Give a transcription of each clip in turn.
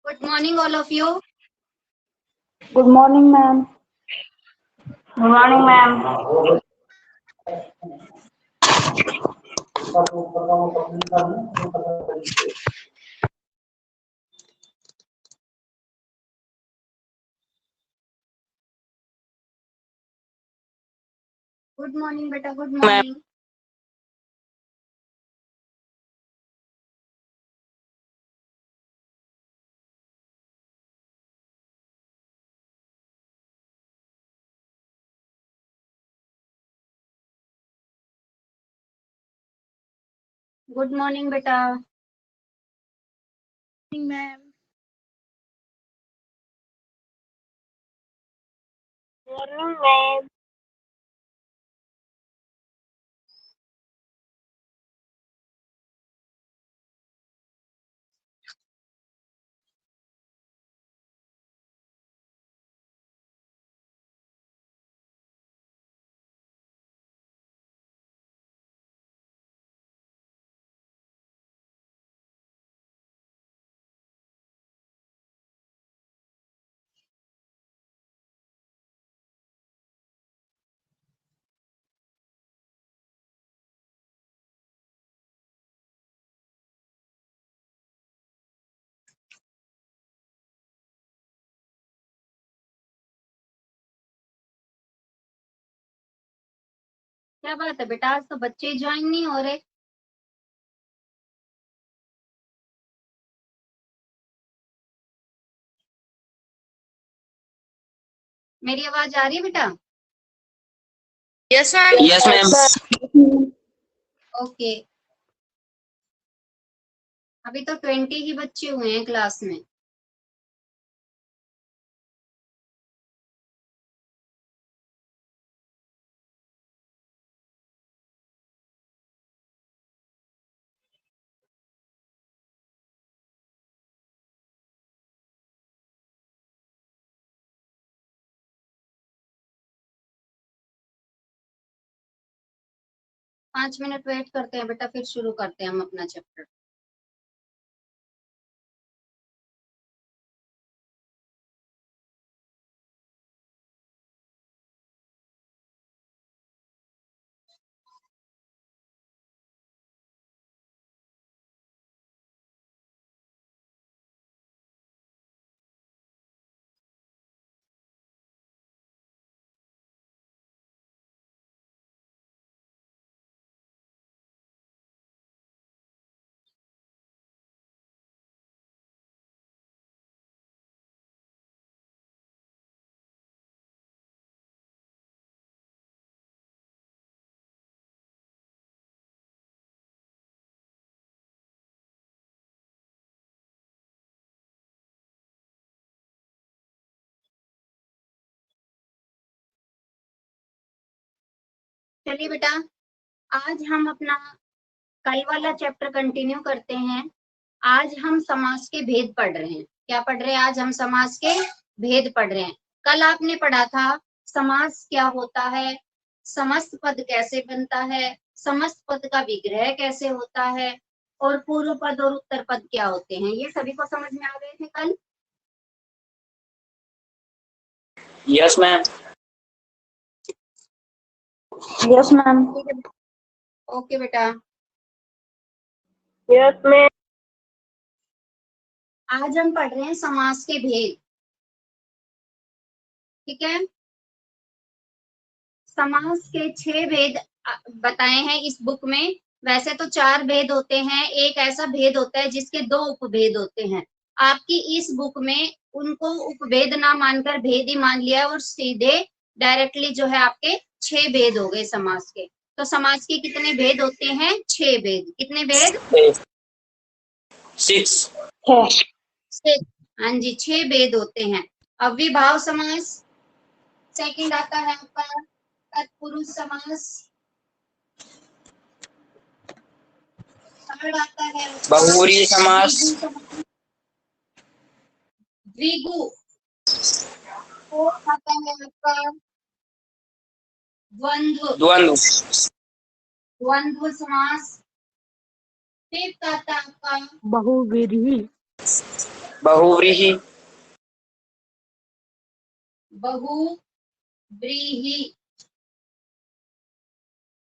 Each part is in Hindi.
Good morning, all of you. Good morning, ma'am. Good morning, ma'am. Good morning, beta. Good morning. Good morning, beta. Good morning, ma'am. Morning, ma'am. क्या बात है बेटा, आज तो बच्चे ज्वाइन नहीं हो रहे। मेरी आवाज आ रही है बेटा? Yes, ma'am. Yes, ma'am. Okay. अभी तो 20 ही बच्चे हुए हैं क्लास में। पाँच मिनट वेट करते हैं बेटा, फिर शुरू करते हैं हम अपना चैप्टर। चलिए बेटा, आज हम अपना कल वाला चैप्टर कंटिन्यू करते हैं। आज हम समास के भेद पढ़ रहे हैं। क्या पढ़ रहे हैं? आज हम समास के भेद पढ़ रहे हैं। कल आपने पढ़ा था समास क्या होता है, समस्त पद कैसे बनता है, समस्त पद का विग्रह कैसे होता है, और पूर्व पद और उत्तर पद क्या होते हैं। ये सभी को समझ में आ गए थे कल? Yes, ma'am. Yes, ma'am. Okay बेटा। Yes, ma'am. आज हम पढ़ रहे हैं समास के भेद। ठीक है, समास के 6 भेद बताए हैं इस बुक में। वैसे तो 4 भेद होते हैं, एक ऐसा भेद होता है जिसके 2 उपभेद होते हैं। आपकी इस बुक में उनको उपभेद ना मानकर भेद ही मान लिया और सीधे डायरेक्टली जो है आपके 6 भेद हो गए समास के। तो समास के कितने भेद होते हैं? 6 भेद। कितने भेद? 6. 6। हाँ जी, 6 भेद होते हैं। अव्ययभाव समास, सेकंड आता है आपका तत्पुरुष समास, थर्ड आता है बहुव्रीहि समास, द्विगु, फोर्थ आता है आपका द्वंद्व द्वंद्व समास, फिफ्थ आता है आपका बहुव्रीहि बहुव्रीहि बहुव्रीहि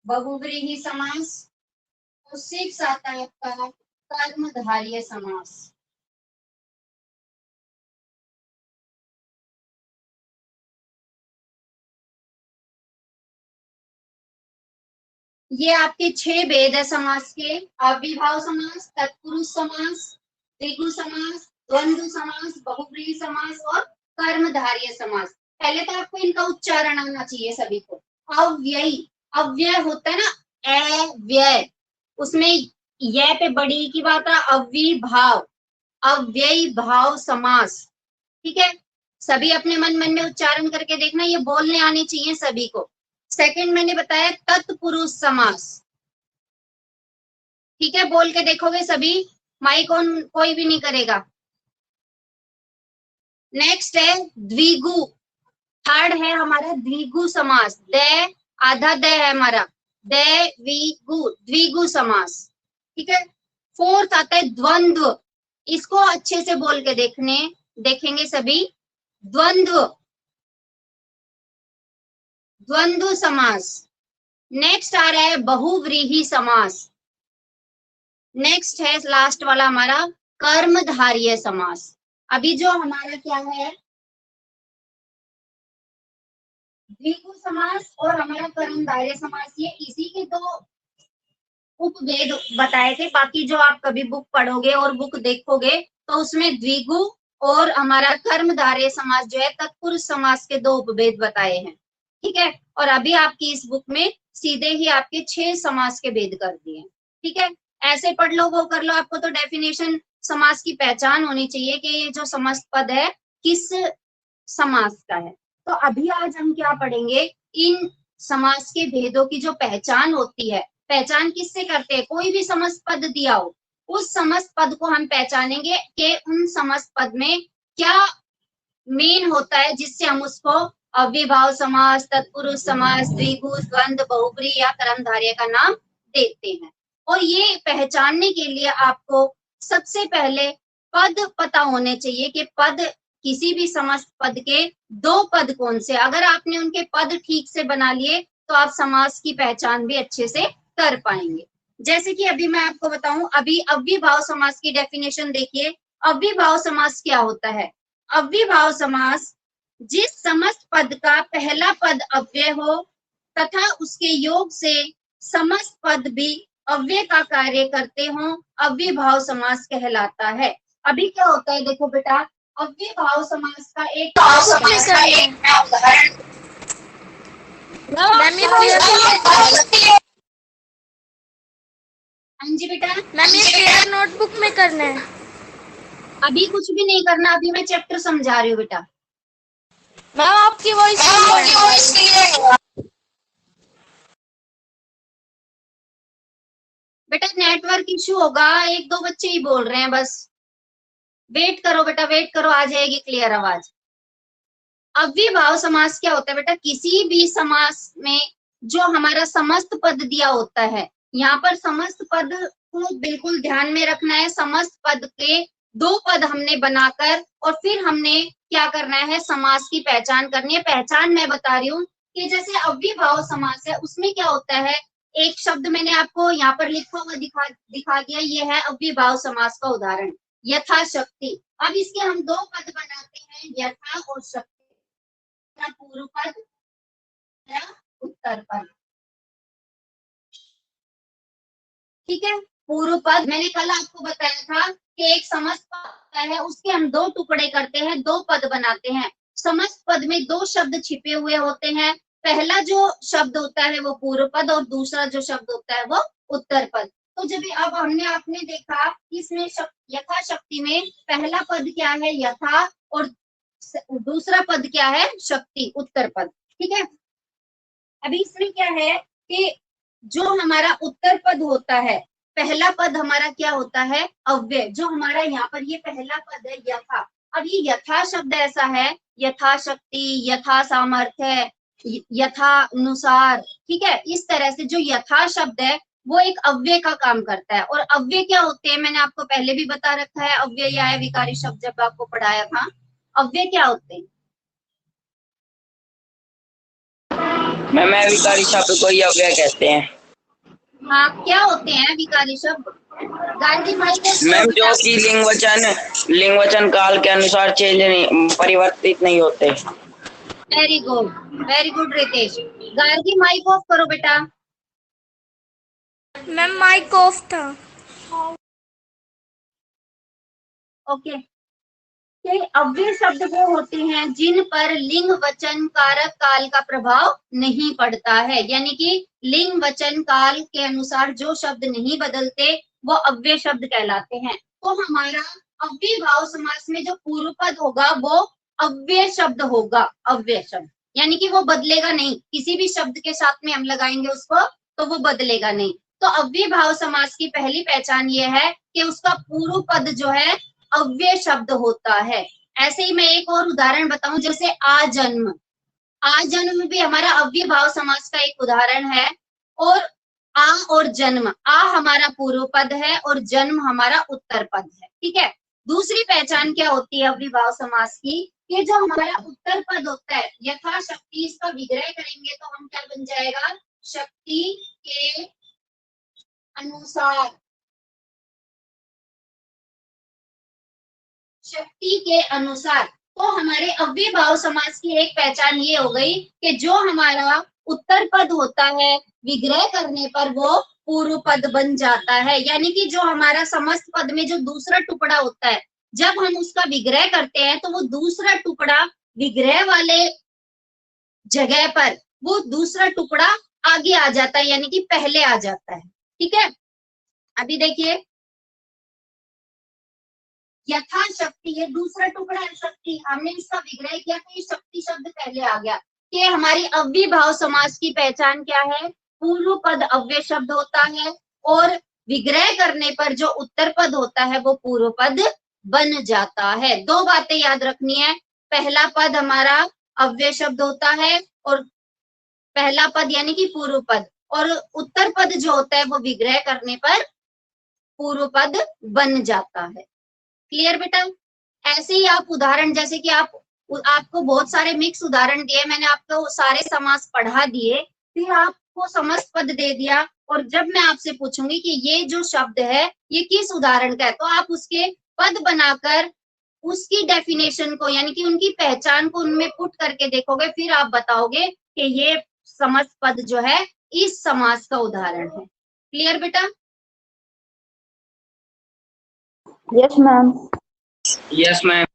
बहुव्रीहि समास। और 6 आता है आपका कर्मधारय समास। ये आपके 6 भेद है समास के। अव्ययभाव समास, तत्पुरुष समास, द्विगु समास, द्वंद्व समास, बहुव्रीहि समास और कर्मधारय समास। पहले तो आपको इनका उच्चारण आना चाहिए सभी को। अव्ययी, अव्यय होता है ना, अव्यय, उसमें ये पे बड़ी की बात है। अव्ययभाव, अव्ययी भाव समास। ठीक है, सभी अपने मन में उच्चारण करके देखना, ये बोलने आने चाहिए सभी को। सेकंड मैंने बताया तत्पुरुष समास। ठीक है, बोल के देखोगे सभी, माइक ऑन कोई भी नहीं करेगा। नेक्स्ट है द्विगु। थर्ड है हमारा द्विगु समास। द आधा द है हमारा, द्विगु, द्विगु समास। ठीक है, फोर्थ आता है द्वंद्व। इसको अच्छे से बोल के देखेंगे सभी। द्वंद्व, द्वंद्व समास। नेक्स्ट आ रहा है बहुव्रीहि समास। नेक्स्ट है लास्ट वाला हमारा कर्मधारय समास। अभी जो हमारा क्या है, द्विगु समास और हमारा कर्मधारय समास, ये इसी के 2 उपभेद बताए थे। बाकी जो आप कभी बुक पढ़ोगे और बुक देखोगे तो उसमें द्विगु और हमारा कर्मधारय समास जो है तत्पुरुष समास के 2 उपभेद बताए हैं। ठीक है, और अभी आपकी इस बुक में सीधे ही आपके 6 समास के भेद कर दिए। ठीक है, ऐसे पढ़ लो, वो कर लो। आपको तो डेफिनेशन समास की पहचान होनी चाहिए कि ये जो समस्त पद है किस समास का है। तो अभी आज हम क्या पढ़ेंगे, इन समास के भेदों की जो पहचान होती है। पहचान किससे करते हैं, कोई भी समस्त पद दिया हो, उस समस्त पद को हम पहचानेंगे कि उन समस्त पद में क्या मेन होता है, जिससे हम उसको अव्ययभाव समास, तत्पुरुष समास, द्विगु, द्वंद्व, बहुव्रीहि या कर्मधारय का नाम देते हैं। और ये पहचानने के लिए आपको सबसे पहले पद पता होने चाहिए कि पद, किसी भी समस्त पद के 2 पद कौन से। अगर आपने उनके पद ठीक से बना लिए तो आप समास की पहचान भी अच्छे से कर पाएंगे। जैसे कि अभी मैं आपको बताऊं, अभी अव्ययभाव समास की डेफिनेशन देखिए। अव्ययभाव समास क्या होता है, अव्ययभाव समास जिस समस्त पद का पहला पद अव्यय हो तथा उसके योग से समस्त पद भी अव्यय का कार्य करते हो, अव्ययभाव समास कहलाता है। अभी क्या होता है, देखो बेटा, अव्ययभाव समास का एक उदाहरण। हाँ जी बेटा, मैम ये शेयर नोटबुक में करना है। अभी कुछ भी नहीं करना, अभी मैं चैप्टर समझा रही हूँ बेटा। मैम आपकी वॉइस क्लियर है। बेटा नेटवर्क इश्यू होगा, 1-2 बच्चे ही बोल रहे हैं बस। वेट करो बेटा, वेट करो, आ जाएगी क्लियर आवाज। अव्ययभाव समास क्या होता है बेटा, किसी भी समास में जो हमारा समस्त पद दिया होता है, यहाँ पर समस्त पद को बिल्कुल ध्यान में रखना है। समस्त पद के 2 पद हमने बनाकर और फिर हमने क्या करना है, समास की पहचान करनी है। पहचान मैं बता रही हूँ कि जैसे अव्ययभाव समास है, उसमें क्या होता है, एक शब्द मैंने आपको यहाँ पर लिखा हुआ दिखा दिया, ये है अव्ययभाव समास का उदाहरण, यथाशक्ति। अब इसके हम 2 पद बनाते हैं, यथा और शक्ति। पूर्व पद या उत्तर पद। ठीक है, पूर्व पद मैंने कल आपको बताया था कि एक समस्त पद है, उसके हम 2 टुकड़े करते हैं, 2 पद बनाते हैं। समस्त पद में 2 शब्द छिपे हुए होते हैं। पहला जो शब्द होता है वो पूर्व पद और दूसरा जो शब्द होता है वो उत्तर पद। तो जब अब आपने देखा इसमें यथाशक्ति में पहला पद क्या है, यथा, और दूसरा पद क्या है, शक्ति, उत्तर पद। ठीक है, अभी इसमें क्या है कि जो हमारा उत्तर पद होता है, पहला पद हमारा क्या होता है, अव्यय। जो हमारा यहाँ पर ये पहला पद है यथा। अब ये यथा शब्द ऐसा है, यथाशक्ति, यथा सामर्थ्य, यथा अनुसार। ठीक है, इस तरह से जो यथा शब्द है वो एक अव्यय का काम करता है। और अव्यय क्या होते हैं, मैंने आपको पहले भी बता रखा है, अव्यय या विकारी शब्द जब आपको पढ़ाया था। अव्यय क्या होते हैं? मैम विकारी शब्द को ही अव्यय कहते हैं। हाँ, क्या होते हैं विकारी शब्द? गांधी भाई को मैम जो कि लिंग वचन काल के अनुसार चेंज नहीं, परिवर्तित नहीं होते। Very good Ritesh. Gargi mic off करो बेटा। मैम माइक ऑफ था। ओके। अव्यय शब्द वो होते हैं जिन पर लिंग वचन कारक काल का प्रभाव नहीं पड़ता है, यानी कि लिंग वचन काल के अनुसार जो शब्द नहीं बदलते वो अव्यय शब्द कहलाते हैं। तो हमारा अव्यय भाव समास में जो पूर्व पद होगा वो अव्यय शब्द होगा। अव्यय शब्द यानी कि वो बदलेगा नहीं, किसी भी शब्द के साथ में हम लगाएंगे उसको तो वो बदलेगा नहीं। तो अव्यय भाव समास की पहली पहचान ये है कि उसका पूर्व पद जो है अव्यय शब्द होता है। ऐसे ही मैं एक और उदाहरण बताऊं, जैसे आजन्म। आजन्म भी हमारा अव्यय भाव समास का एक उदाहरण है। और जन्म, आ हमारा पूर्व पद है और जन्म हमारा उत्तर पद है। ठीक है। दूसरी पहचान क्या होती है अव्यय भाव समास की, कि जो हमारा उत्तर पद होता है यथा शक्ति, इसका विग्रह करेंगे तो हम क्या बन जाएगा, शक्ति के अनुसार। शक्ति के अनुसार। तो हमारे अव्यय भाव समास की एक पहचान ये हो गई कि जो हमारा उत्तर पद होता है विग्रह करने पर वो पूर्व पद बन जाता है, यानी कि जो हमारा समस्त पद में जो दूसरा टुकड़ा होता है जब हम उसका विग्रह करते हैं तो वो दूसरा टुकड़ा विग्रह वाले जगह पर वो दूसरा टुकड़ा आगे आ जाता है, यानी कि पहले आ जाता है। ठीक है। अभी देखिए यथा शक्ति, ये दूसरा टुकड़ा है शक्ति, हमने इसका विग्रह किया तो ये शक्ति शब्द पहले आ गया। कि हमारी अव्यय भाव समास की पहचान क्या है, पूर्व पद अव्यय शब्द होता है और विग्रह करने पर जो उत्तर पद होता है वो पूर्व पद बन जाता है। दो बातें याद रखनी है, पहला पद हमारा अव्यय शब्द होता है और पहला पद यानी कि पूर्व पद, और उत्तर पद जो होता है वो विग्रह करने पर पूर्व पद बन जाता है। क्लियर बेटा? ऐसे ही आप उदाहरण, जैसे कि आपको बहुत सारे मिक्स उदाहरण दिए, मैंने आपको सारे समास पढ़ा दिए, फिर आपको समस्त पद दे दिया, और जब मैं आपसे पूछूंगी कि ये जो शब्द है ये किस उदाहरण का है, तो आप उसके पद बनाकर उसकी डेफिनेशन को यानी कि उनकी पहचान को उनमें पुट करके देखोगे, फिर आप बताओगे कि ये समस्त पद जो है इस समास का उदाहरण है। क्लियर बेटा? Yes, ma'am. Yes ma'am.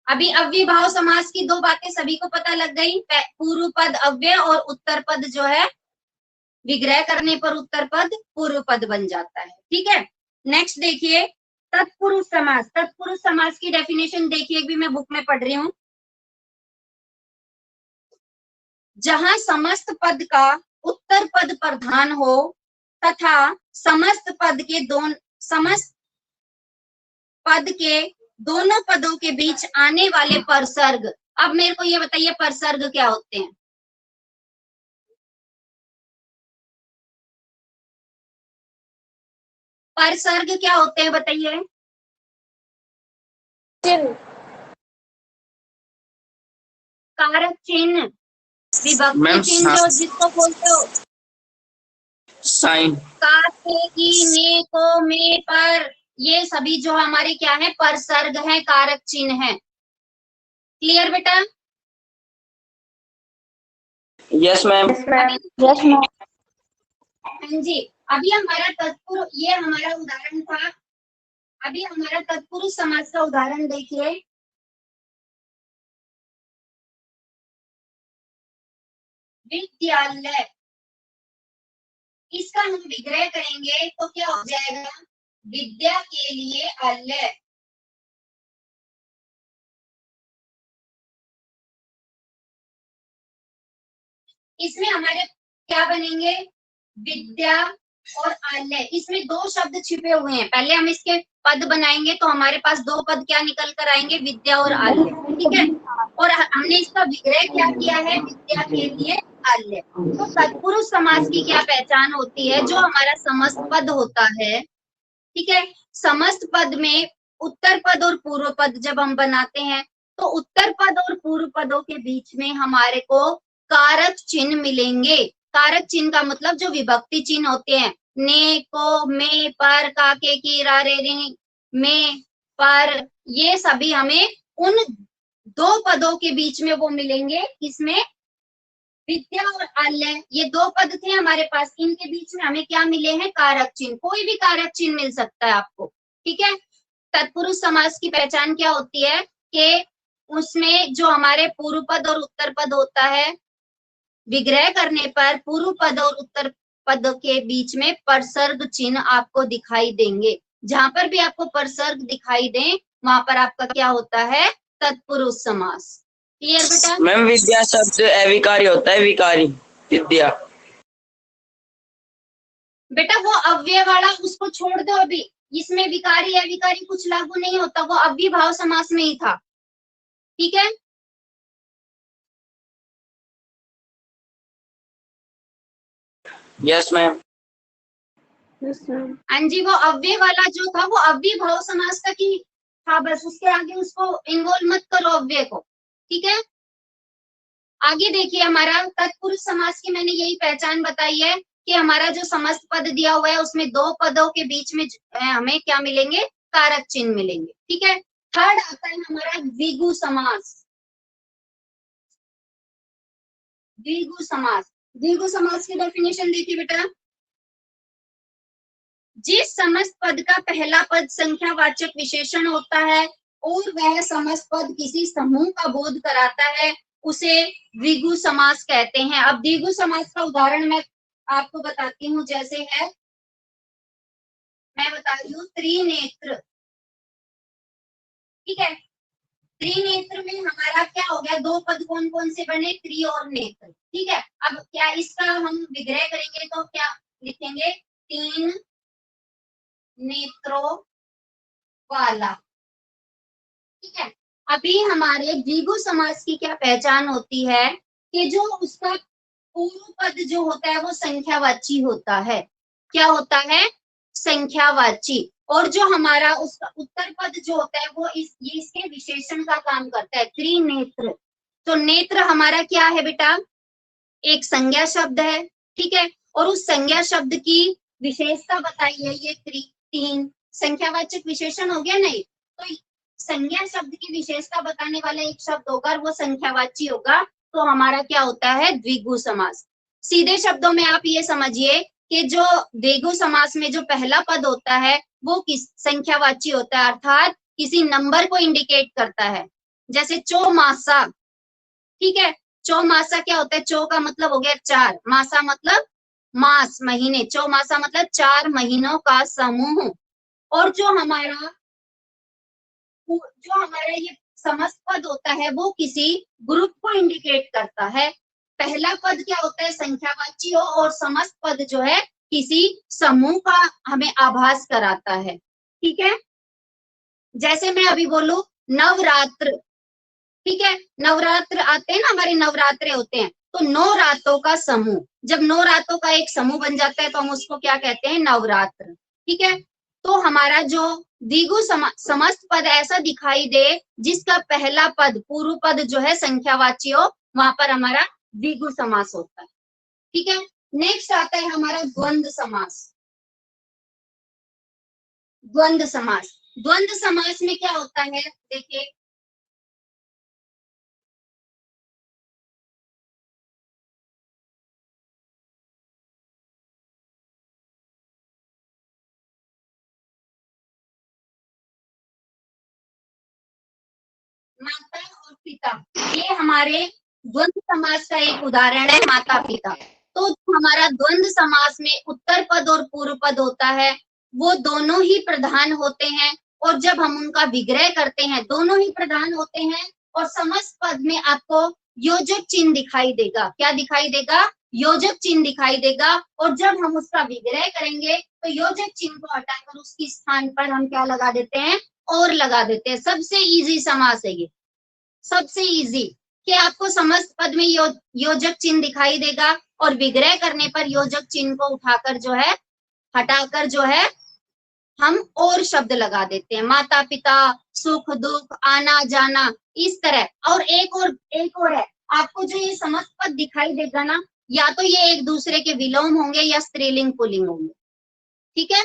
अभी अव्यय भाव समास की दो बातें सभी को पता लग गई, पूर्व पद अव्यय और उत्तर पद जो है विग्रह करने पर उत्तर पद पूर्व पद बन जाता है। ठीक है। नेक्स्ट देखिए तत्पुरुष समास। तत्पुरुष समास की डेफिनेशन देखिए, भी मैं बुक में पढ़ रही हूँ। जहां समस्त पद का उत्तर पद प्रधान हो तथा समस्त पद के दोनों पदों के बीच आने वाले परसर्ग। अब मेरे को ये बताइए परसर्ग क्या होते हैं? परसर्ग क्या होते हैं बताइए? चिन्ह। कारक चिन्ह, विभक्ति चिन्ह जो जिसको बोलते हो साइन। का, से, की, ने, को, में, पर, ये सभी जो हमारे क्या है परसर्ग है, कारक चिन्ह है। क्लियर बेटा? Yes ma'am. Yes, ma'am. हाँ जी। अभी हमारा तत्पुरुष, ये हमारा उदाहरण था। अभी हमारा तत्पुरुष समास का उदाहरण देखिए। विद्यालय, इसका हम विग्रह करेंगे तो क्या हो जाएगा, विद्या के लिए आलय। इसमें हमारे क्या बनेंगे, विद्या और आलय। इसमें दो शब्द छिपे हुए हैं, पहले हम इसके पद बनाएंगे तो हमारे पास दो पद क्या निकल कर आएंगे, विद्या और आलय। ठीक है। और हमने इसका विग्रह क्या किया है, विद्या के लिए आल्य। तो तत्पुरुष समास की क्या पहचान होती है? जो हमारा समस्त पद होता है, ठीक है, समस्त पद में उत्तर पद और पूर्व पद जब हम बनाते हैं तो उत्तर पद और पूर्व पदों के बीच में हमारे को कारक चिन्ह मिलेंगे। कारक चिन्ह का मतलब जो विभक्ति चिन्ह होते हैं, ने, को, में, पर, काके, की, रा, रे, रे, में, पर, ये सभी हमें उन दो पदों के बीच में वो मिलेंगे। इसमें विद्या और आल्य, ये दो पद थे हमारे पास, इनके बीच में हमें क्या मिले हैं? कारक चिन्ह। कोई भी कारक चिन्ह मिल सकता है आपको, ठीक है। तत्पुरुष समास की पहचान क्या होती है कि उसमें जो हमारे पूर्व पद और उत्तर पद होता है, विग्रह करने पर पूर्व पद और उत्तर पद के बीच में परसर्ग चिन्ह आपको दिखाई देंगे। जहां पर भी आपको परसर्ग दिखाई दे वहां पर आपका क्या होता है? तत्पुरुष समास। क्लियर बेटा? मैम विद्या शब्द अविकारी होता है, विकारी विद्या। बेटा वो अव्यय वाला उसको छोड़ दो अभी, इसमें विकारी अविकारी कुछ लागू नहीं होता, वो अव्ययभाव समास में ही था, ठीक है। Yes ma'am. हाँ जी, वो अव्यय वाला जो था वो अव्ययभाव समास तक ही था, बस उसके आगे उसको इन्वॉल्व मत करो अव्यय को, ठीक है। आगे देखिए, हमारा तत्पुरुष समास की मैंने यही पहचान बताई है कि हमारा जो समस्त पद दिया हुआ है उसमें दो पदों के बीच में हमें क्या मिलेंगे? कारक चिन्ह मिलेंगे, ठीक है। थर्ड आता है हमारा द्विगु समास। द्विगु समास, द्विगु समास की डेफिनेशन देखिए बेटा, जिस समस्त पद का पहला पद संख्यावाचक विशेषण होता है और वह समस्त पद किसी समूह का बोध कराता है उसे द्विगु समास कहते हैं। अब द्विगु समास का उदाहरण मैं आपको बताती हूँ, जैसे है, मैं बता रही हूँ त्रिनेत्र, ठीक है। त्रिनेत्र में हमारा क्या हो गया? दो पद कौन कौन से बने? त्रि और नेत्र, ठीक है। अब क्या इसका हम विग्रह करेंगे तो क्या लिखेंगे? तीन नेत्रों वाला, ठीक है। अभी हमारे द्विगु समास की क्या पहचान होती है कि जो उसका पूर्व पद जो होता है वो संख्यावाची होता है। क्या होता है? संख्यावाची। और जो हमारा उसका उत्तर पद जो होता है वो ये इसके विशेषण का काम करता है, त्रिनेत्र। तो नेत्र हमारा क्या है बेटा? एक संज्ञा शब्द है, ठीक है। और उस संज्ञा शब्द की विशेषता बताई है ये तीन, संख्यावाचक विशेषण हो गया नहीं, तो संज्ञा शब्द की विशेषता बताने वाला एक शब्द होगा और वो संख्यावाची होगा, तो हमारा क्या होता है? द्विगु समास। सीधे शब्दों में आप ये समझिए कि जो द्विगु समास में जो पहला पद होता है वो किस संख्यावाची होता है, अर्थात किसी नंबर को इंडिकेट करता है। जैसे चौमासा, ठीक है। चौमासा क्या होता है? चौ का मतलब हो गया चार, मासा मतलब मास, महीने, चौमासा मतलब 4 महीनों का समूह। और जो हमारा ये समस्त पद होता है वो किसी ग्रुप को इंडिकेट करता है। पहला पद क्या होता है? संख्यावाची हो, और समस्त पद जो है किसी समूह का हमें आभास कराता है, ठीक है। जैसे मैं अभी बोलूं नवरात्र, ठीक है, नवरात्र आते हैं ना, हमारे नवरात्रे होते हैं, तो 9 रातों का समूह, जब 9 रातों का एक समूह बन जाता है तो हम उसको क्या कहते हैं? नवरात्र, ठीक है। तो हमारा जो द्विगु समस्त पद ऐसा दिखाई दे जिसका पहला पद पूर्व पद जो है संख्यावाची हो, वहां पर हमारा द्विगु समास होता है, ठीक है। नेक्स्ट आता है हमारा द्वंद्व समास। द्वंद्व समास, द्वंद्व समास में क्या होता है? देखिए, माता और पिता, ये हमारे द्वंद्व समास का एक उदाहरण है, माता पिता। तो हमारा द्वंद्व समास में उत्तर पद और पूर्व पद होता है, वो दोनों ही प्रधान होते हैं, और जब हम उनका विग्रह करते हैं दोनों ही प्रधान होते हैं, और समस्त पद में आपको योजक चिन्ह दिखाई देगा। क्या दिखाई देगा? योजक चिन्ह दिखाई देगा। और जब हम उसका विग्रह करेंगे तो योजक चिन्ह को हटाकर उसके स्थान पर हम क्या लगा देते हैं? और लगा देते हैं। सबसे इजी समास है ये, सबसे इजी। कि आपको समस्त पद में योजक चिन्ह दिखाई देगा और विग्रह करने पर योजक चिन्ह को उठाकर जो है, हटाकर जो है हम और शब्द लगा देते हैं, माता पिता, सुख दुख, आना जाना, इस तरह। और एक और है, आपको जो ये समस्त पद दिखाई देगा ना, या तो ये एक दूसरे के विलोम होंगे या स्त्रीलिंग पुल्लिंग होंगे, ठीक है।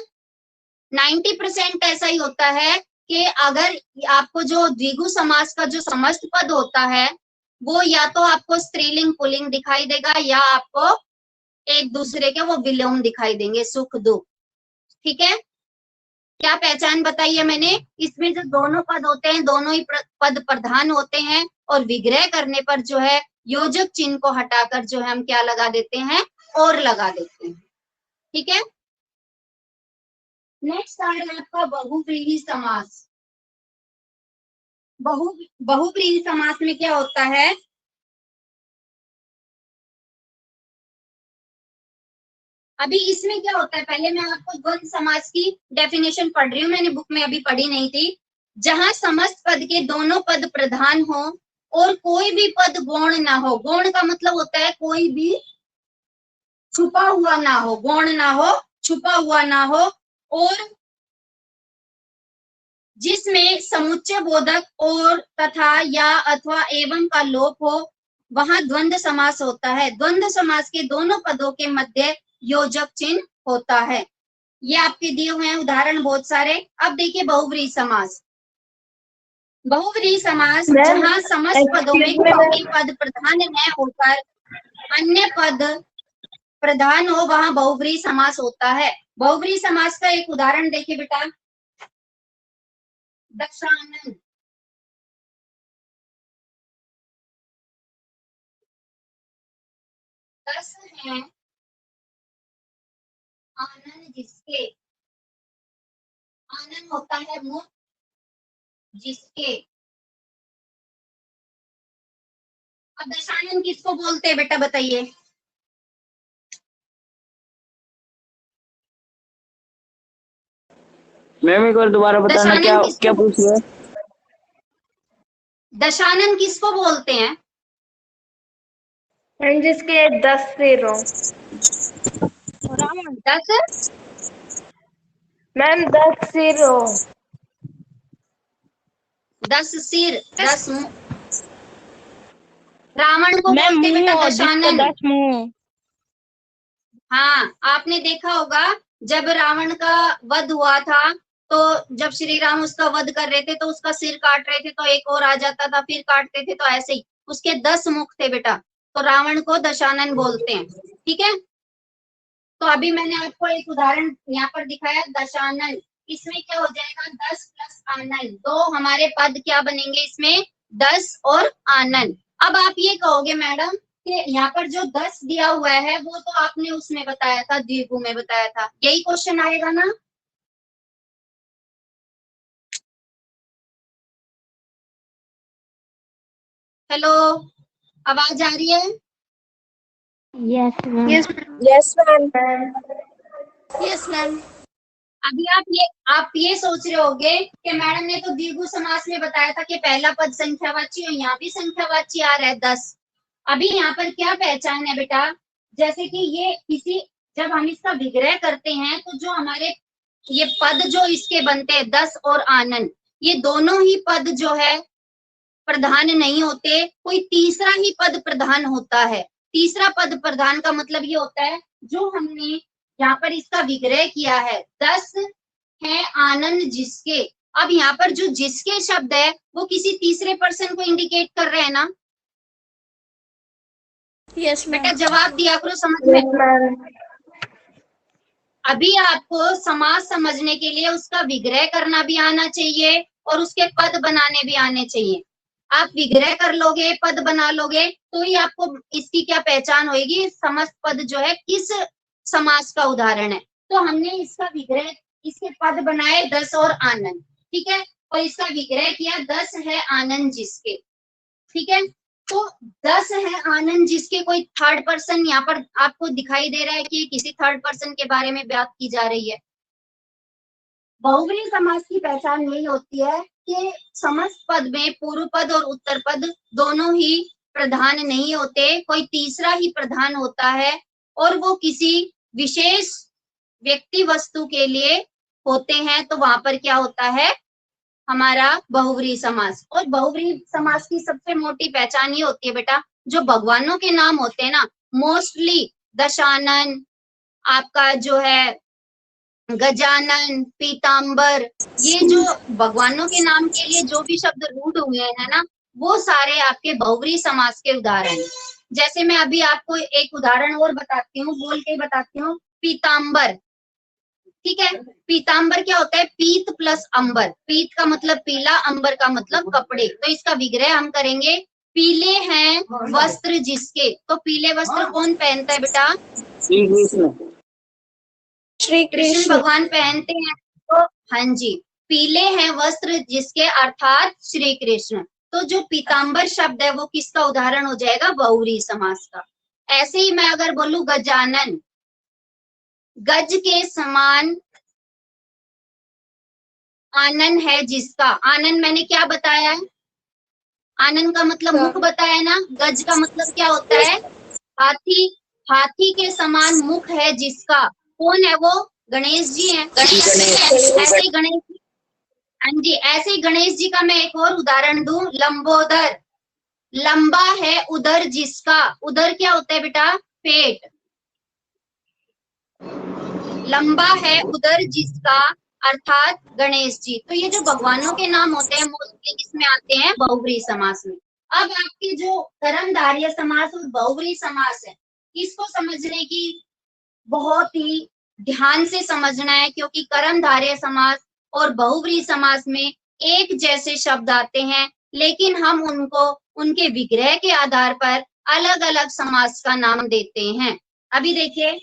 90% ऐसा ही होता है कि अगर आपको जो द्विगु समास का जो समस्त पद होता है वो या तो आपको स्त्रीलिंग पुल्लिंग दिखाई देगा या आपको एक दूसरे के वो विलोम दिखाई देंगे, सुख दुख, ठीक है। क्या पहचान बताई है मैंने? इसमें जो दोनों पद होते हैं दोनों ही पद प्रधान होते हैं और विग्रह करने पर जो है योजक चिन्ह को हटाकर जो है हम क्या लगा देते हैं, और लगा देते हैं, ठीक है। नेक्स्ट आ रहा है आपका बहुव्रीहि समास। बहुव्रीहि समास में क्या होता है, अभी इसमें क्या होता है, पहले मैं आपको द्वंद्व समास की डेफिनेशन पढ़ रही हूँ, मैंने बुक में अभी पढ़ी नहीं थी। जहां समस्त पद के दोनों पद प्रधान हो और कोई भी पद गौण ना हो। गौण का मतलब होता है कोई भी छुपा हुआ ना हो, गौण ना हो, छुपा हुआ ना हो, और जिसमें समुच्चय बोधक और तथा या अथवा एवं का लोप हो, वहां द्वंद्व समास होता है। द्वंद्व समास के दोनों पदों के मध्य योजक चिन्ह होता है। ये आपके दिए हुए हैं उदाहरण बहुत सारे। अब देखिए बहुव्रीहि समास। बहुव्रीहि समास जहां समस्त पदों में कोई पद प्रधान न होकर अन्य पद प्रधान हो, वहां बहुव्रीहि समास होता है। बहुव्रीहि समास का एक उदाहरण देखिए बेटा, दशानन। दस है आनंद जिसके, आनंद होता है मुख जिसके। अब दशानन किसको बोलते हैं बेटा बताइए? मैम एक बार दोबारा बताना, क्या क्या पूछ रहे हैं? दशानन किसको बोलते हैं? जिसके 10 सिर हो। 10 मैम 10 सिर हो। 10 सिर, 10 मुंह। रावण को बोलते बेटा दशानन। 10 मुंह। हाँ, आपने देखा होगा जब रावण का वध हुआ था, तो जब श्री राम उसका वध कर रहे थे तो उसका सिर काट रहे थे तो एक और आ जाता था, फिर काटते थे, तो ऐसे ही उसके 10 मुख थे बेटा, तो रावण को दशानन बोलते हैं, ठीक है। तो अभी मैंने आपको एक उदाहरण यहाँ पर दिखाया, दशानन। इसमें क्या हो जाएगा, 10 प्लस आनंद, तो हमारे पद क्या बनेंगे इसमें, 10 और आनंद। अब आप ये कहोगे मैडम कि यहाँ पर जो 10 दिया हुआ है वो तो आपने उसमें बताया था, द्विगु में बताया था, यही क्वेश्चन आएगा ना? हेलो, आवाज आ रही है? Yes, ma'am. Yes ma'am. Yes ma'am. अभी आप ये सोच रहे होगे कि मैडम ने तो द्विगु समास में बताया था कि पहला पद संख्यावाची और यहाँ भी संख्यावाची आ रहा है 10। अभी यहाँ पर क्या पहचान है बेटा, जैसे कि ये किसी, जब हम इसका विग्रह करते हैं तो जो हमारे ये पद जो इसके बनते हैं 10 और आनंद, ये दोनों ही पद जो है प्रधान नहीं होते, कोई तीसरा ही पद प्रधान होता है। तीसरा पद प्रधान का मतलब ये होता है जो हमने यहाँ पर इसका विग्रह किया है, 10 है आनंद जिसके। अब यहाँ पर जो जिसके शब्द है वो किसी तीसरे पर्सन को इंडिकेट कर रहे हैं ना? यस बेटा जवाब दिया करो समझ में। अभी आपको समास समझने के लिए उसका विग्रह करना भी आना चाहिए और उसके पद बनाने भी आने चाहिए। आप विग्रह कर लोगे, पद बना लोगे, तो ही आपको इसकी क्या पहचान होगी, समस्त पद जो है किस समास का उदाहरण है। तो हमने इसका विग्रह, इसके पद बनाए 10 और आनंद, ठीक है, और इसका विग्रह किया 10 है आनंद जिसके, ठीक है। तो 10 है आनंद जिसके, कोई थर्ड पर्सन यहाँ पर आपको दिखाई दे रहा है कि किसी थर्ड पर्सन के बारे में बात की जा रही है। बहुव्रीहि समास की पहचान यही होती है कि समस्त पद में पूर्व पद और उत्तर पद दोनों ही प्रधान नहीं होते, कोई तीसरा ही प्रधान होता है और वो किसी विशेष व्यक्ति वस्तु के लिए होते हैं, तो वहां पर क्या होता है, हमारा बहुव्रीहि समास। और बहुव्रीहि समास की सबसे मोटी पहचान ये होती है बेटा, जो भगवानों के नाम होते हैं ना, मोस्टली दशानन, आपका जो है गजानन, पीताम्बर, ये जो भगवानों के नाम के लिए जो भी शब्द रूढ़ हुए हैं ना, वो सारे आपके बहुव्रीहि समास के उदाहरण हैं। जैसे मैं अभी आपको एक उदाहरण और बताती हूँ, बोल के बताती हूँ, पीताम्बर। ठीक है, पीताम्बर क्या होता है, पीत प्लस अंबर, पीत का मतलब पीला, अंबर का मतलब कपड़े, तो इसका विग्रह हम करेंगे, पीले हैं वस्त्र जिसके, तो पीले वस्त्र कौन पहनता है बेटा, श्री कृष्ण। श्री कृष्ण कृष्ण। भगवान पहनते हैं, तो हाँ जी, पीले हैं वस्त्र जिसके अर्थात श्री कृष्ण। तो जो पीताम्बर शब्द है वो किसका उदाहरण हो जाएगा, बहुव्रीहि समास का। ऐसे ही मैं अगर बोलूं गजानन, गज के समान आनन है जिसका, आनन मैंने क्या बताया है, आनन का मतलब मुख बताया ना, गज का मतलब क्या होता है, हाथी, हाथी के समान मुख है जिसका, कौन है वो, गणेश जी हैं। ऐसे ही गणेश, हाँ जी, ऐसे ही गणेश जी का मैं एक और उदाहरण दूं, लंबोदर, लंबा है उदर जिसका, उदर क्या होता है बेटा, पेट, लंबा है उदर जिसका अर्थात गणेश जी। तो ये जो भगवानों के नाम होते हैं मोस्टली किसमें आते हैं, बहुव्रीहि समास में। अब आपके जो कर्मधारय समास और बहुव्रीहि समास है, इसको समझने की बहुत ही ध्यान से समझना है, क्योंकि कर्मधारय समास और बहुव्रीहि समास में एक जैसे शब्द आते हैं, लेकिन हम उनको उनके विग्रह के आधार पर अलग अलग समास का नाम देते हैं। अभी देखिए,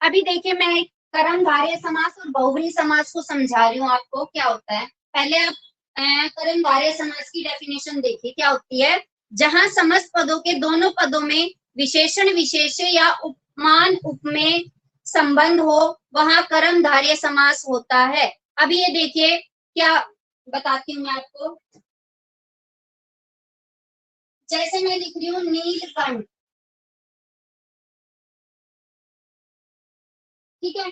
अभी देखिए, मैं एक कर्मधारय समास और बहुव्रीहि समास को समझा रही हूँ आपको क्या होता है। पहले आप कर्मधारय समास की डेफिनेशन देखिए क्या होती है, जहां समस्त पदों के दोनों पदों में विशेषण विशेष्य या उपमान उपमेय संबंध हो, वहां कर्मधारय समास होता है। अभी ये देखिए क्या बताती हूँ मैं आपको, जैसे मैं लिख रही हूँ नीलकंठ, ठीक है,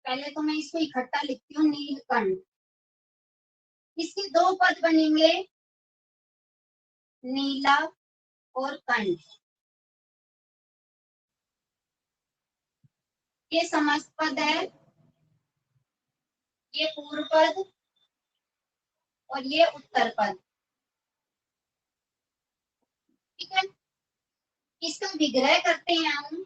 पहले तो मैं इसको इकट्ठा लिखती हूँ, नीलकंठ, इसके दो पद बनेंगे, नीला और कंठ, ये समस्त पद है, ये पूर्व पद और ये उत्तर पद, ठीक है। इसका विग्रह करते हैं हम,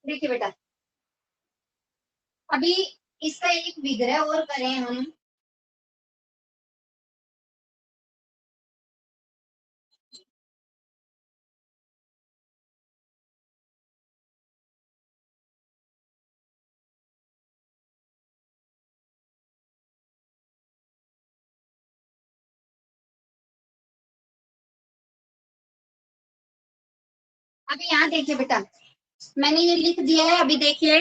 देखिए बेटा, अभी इसका एक विग्रह और करें हम, अभी यहाँ देखिए बेटा, मैंने ये लिख दिया है, अभी देखिए,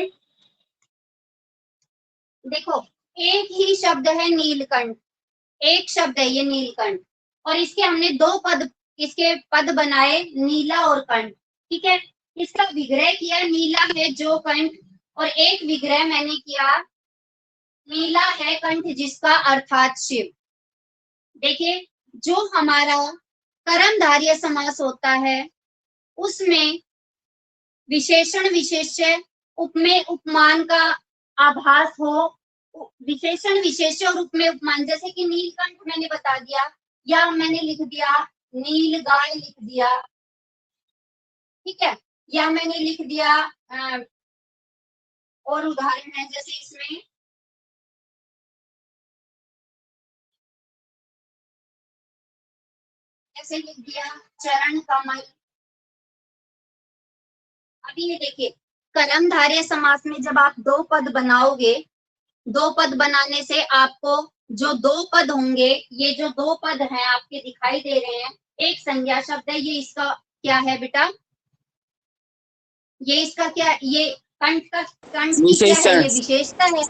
देखो, एक ही शब्द है नीलकंठ, एक शब्द है ये नीलकंठ, और इसके हमने दो पद, इसके पद बनाए नीला और कंठ, ठीक है। इसका विग्रह किया, नीला है जो कंठ, और एक विग्रह मैंने किया, नीला है कंठ जिसका अर्थात शिव। देखिए, जो हमारा कर्मधारय समास होता है उसमें विशेषण विशेष्य उपमेय उपमान का आभास हो, विशेषण विशेष्य और उपमेय उपमान, जैसे कि नीलकंठ मैंने बता दिया, या मैंने लिख दिया नील गाय लिख दिया, ठीक है, या मैंने लिख दिया और उदाहरण है जैसे इसमें ऐसे लिख दिया चरण कमल। अभी ये देखिए, कर्मधारय समास में जब आप दो पद बनाओगे, दो पद बनाने से आपको जो दो पद होंगे, ये जो दो पद हैं आपके दिखाई दे रहे हैं, एक संज्ञा शब्द है, ये इसका क्या है बेटा, ये इसका क्या, ये कंठ का, कंठ की क्या है, ये विशेषता है।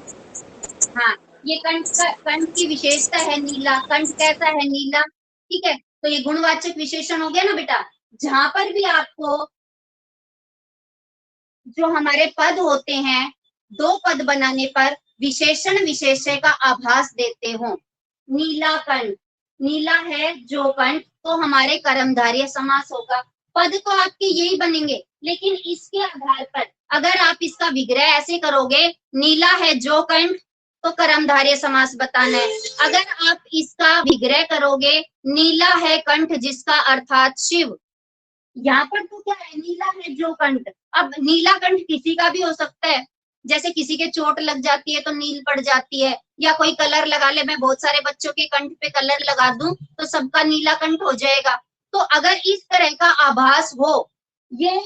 हाँ, ये कंठ की विशेषता है नीला, कंठ कैसा है, नीला। ठीक है, तो ये गुणवाचक विशेषण हो गया ना बेटा। जहां पर भी आपको जो हमारे पद होते हैं, दो पद बनाने पर विशेषण विशेष्य का आभास देते हो, नीला कंठ, नीला है जो कंठ, तो हमारे कर्मधारय समास होगा। पद तो आपके यही बनेंगे, लेकिन इसके आधार पर अगर आप इसका विग्रह ऐसे करोगे, नीला है जो कंठ, तो कर्मधारय समास बताना है। अगर आप इसका विग्रह करोगे, नीला है कंठ जिसका अर्थात शिव, यहाँ पर तो क्या है, नीला है जो कंठ। अब नीला कंठ किसी का भी हो सकता है, जैसे किसी के चोट लग जाती है तो नील पड़ जाती है, या कोई कलर लगा ले, मैं बहुत सारे बच्चों के कंठ पे कलर लगा दूं तो सबका नीला कंठ हो जाएगा। तो अगर इस तरह का आभास हो, ये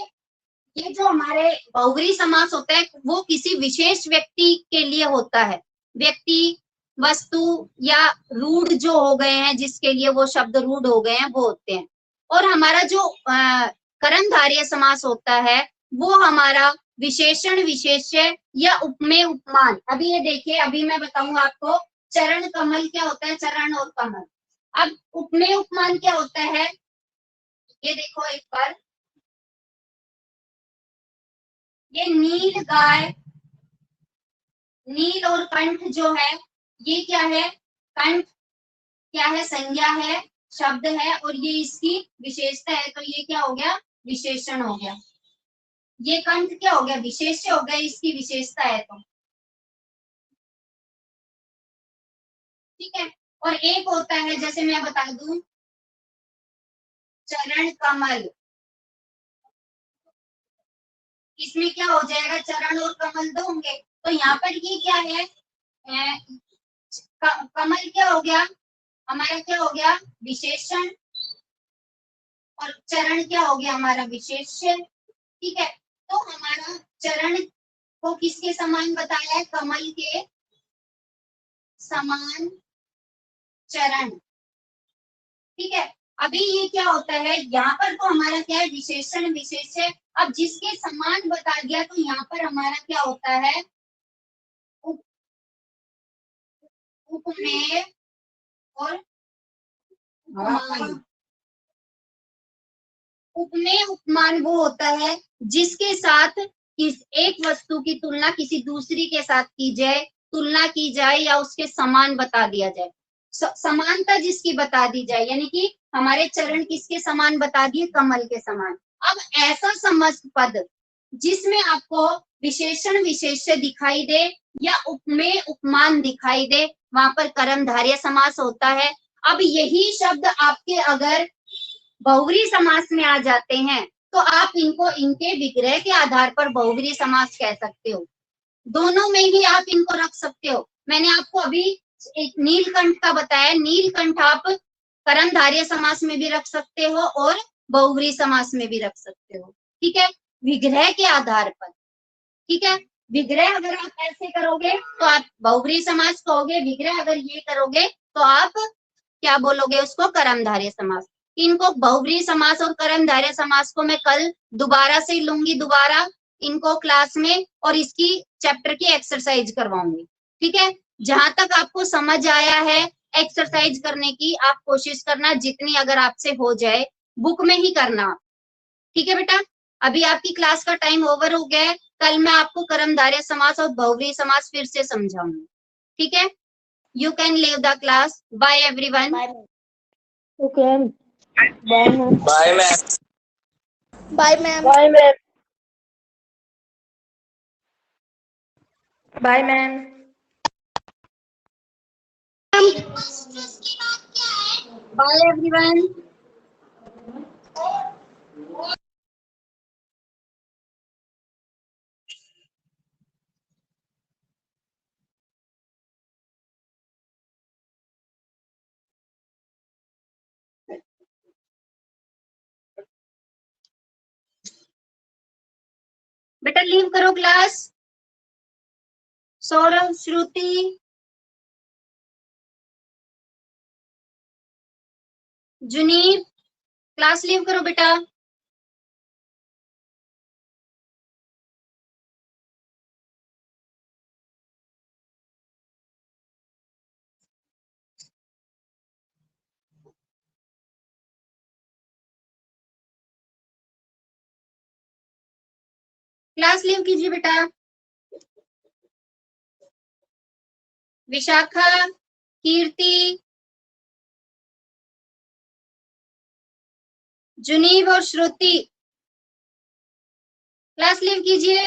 जो हमारे बहुव्रीहि समास होता है वो किसी विशेष व्यक्ति के लिए होता है, व्यक्ति, वस्तु या रूढ़ जो हो गए हैं, जिसके लिए वो शब्द रूढ़ हो गए हैं, वो होते हैं। और हमारा जो कर्मधारय समास होता है वो हमारा विशेषण विशेष्य या उपमेय उपमान। अभी ये देखिए, अभी मैं बताऊंगा आपको चरण कमल क्या होता है, चरण और कमल। अब उपमेय उपमान क्या होता है, ये देखो एक बार, ये नील गाय, नील और कंठ जो है, ये क्या है, कंठ क्या है, संज्ञा है, शब्द है, और ये इसकी विशेषता है, तो ये क्या हो गया, विशेषण हो गया। ये कंठ क्या हो गया, विशेष्य हो गया, इसकी विशेषता है तो। ठीक है, और एक होता है, जैसे मैं बता दूं, चरण कमल, इसमें क्या हो जाएगा, चरण और कमल दो होंगे, तो यहाँ पर ये क्या है, कमल क्या हो गया, हमारा क्या हो गया, विशेषण, और चरण क्या हो गया, हमारा विशेष्य। ठीक है, तो हमारा चरण को किसके समान बताया है, कमल के समान चरण। ठीक है, अभी ये क्या होता है, यहाँ पर तो हमारा क्या है, विशेषण विशेष्य। अब जिसके समान बता दिया तो यहाँ पर हमारा क्या होता है, उप, उपमेय और उपमान। उपमेय उपमान वो होता है जिसके साथ किस एक वस्तु की तुलना किसी दूसरी के साथ की जाए, तुलना की जाए या उसके समान बता दिया जाए, समानता जिसकी बता दी जाए, यानी कि हमारे चरण किसके समान बता दिए, कमल के समान। अब ऐसा समस्त पद जिसमें आपको विशेषण विशेष्य दिखाई दे या उपमेय उपमान दिखाई दे, वहां पर कर्मधारय समास होता है। अब यही शब्द आपके अगर बहुव्रीहि समास में आ जाते हैं तो आप इनको इनके विग्रह के आधार पर बहुव्रीहि समास कह सकते हो, दोनों में ही आप इनको रख सकते हो। मैंने आपको अभी एक नीलकंठ का बताया, नीलकंठ आप कर्मधारय समास में भी रख सकते हो और बहुव्रीहि समास में भी रख सकते हो। ठीक है, विग्रह के आधार पर। ठीक है, विग्रह अगर आप ऐसे करोगे तो आप बहुव्रीहि समास कहोगे, विग्रह अगर ये करोगे तो आप क्या बोलोगे उसको, कर्मधारय समास। इनको बहुव्रीहि समास और कर्मधारय समास को मैं कल दोबारा से लूंगी, दोबारा इनको क्लास में, और इसकी चैप्टर की एक्सरसाइज करवाऊंगी। ठीक है, जहां तक आपको समझ आया है एक्सरसाइज करने की आप कोशिश करना, जितनी अगर आपसे हो जाए बुक में ही करना। ठीक है बेटा, अभी आपकी क्लास का टाइम ओवर हो गया है, कल मैं आपको कर्मधारय समास और बहुव्रीहि समास फिर से समझाऊंगी। ठीक है, you can leave the class. Bye everyone. Okay. Bye, ma'am. Bye ma'am. Bye, ma'am. Bye, ma'am. Bye, ma'am. Bye everyone. बेटा लीव करो class. Saurabh, Shruti, Juneeb, class leave करो बेटा। क्लास लीव कीजिए बेटा। विशाखा, कीर्ति, जुनीब और श्रुति, क्लास लीव कीजिए।